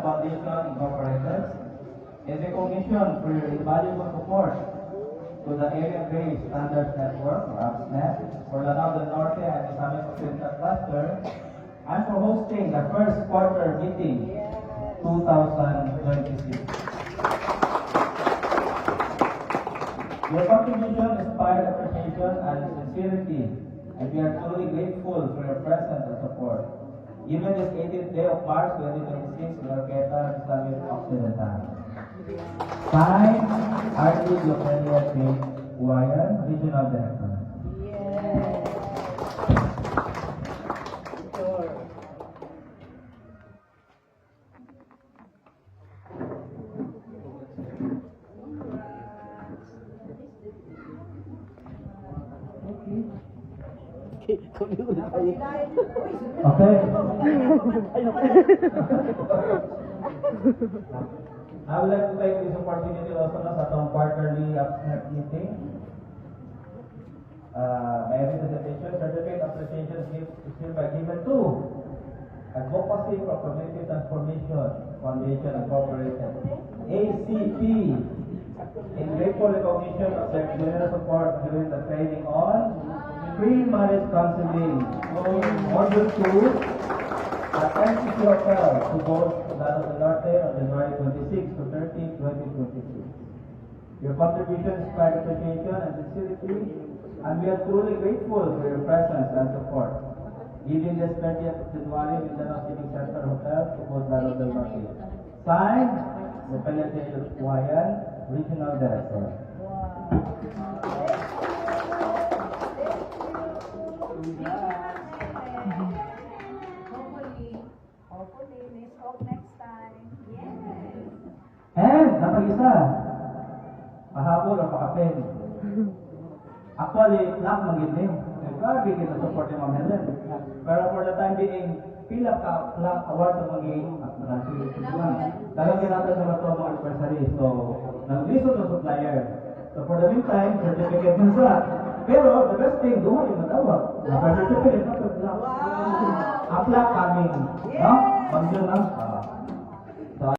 Foundation Incorporated, in recognition for your invaluable support to the Area-Based Standards Network, or ABSNet, for Lanao del Norte and Islamic Occidental Cluster, and for hosting the first quarter meeting 2026. Your contribution inspired appreciation and sincerity, and we are truly grateful for your presence and support. Even this 18th day of March 2026, in Orqueta Islamic Occidental. Signed, R.D. Glopelia J. Huayan, Regional Director. Okay. I would like to take this opportunity also na sa itong quarterly ABSNet meeting. May representation, certificate appreciation is hereby given to Advocacy for Community Transformation Foundation Incorporated, ACP, in grateful recognition of their generous support during the training on pre-marriage counseling, Module 2, at NCC Hotel to both Lanao del Norte on January 26 to 30, 2023. Your contribution is by appreciation and sincerity, and we are truly grateful for your presence and support. Given this 30th of January, Mindanao Civic Center Hotel to both Lanao del Norte. Signed, Glopelia J. Huayan, Regional Director. Hopefully, let's hope next time. Yes. And, napag-isa. Pahabol o pakapin. Actually, lang mag-inim. Grabe kita support ni Ma'am Helen. Pero for the time being, pila ka plaque award sa magiging talagang kinatan sa mga mga anniversary. So, nag-listen ng supplier. So, for the meantime, certificate na sa. Pero, the best thing, duha yung matawag. Certificate na ito. A plaque coming. No? Pag yun lang.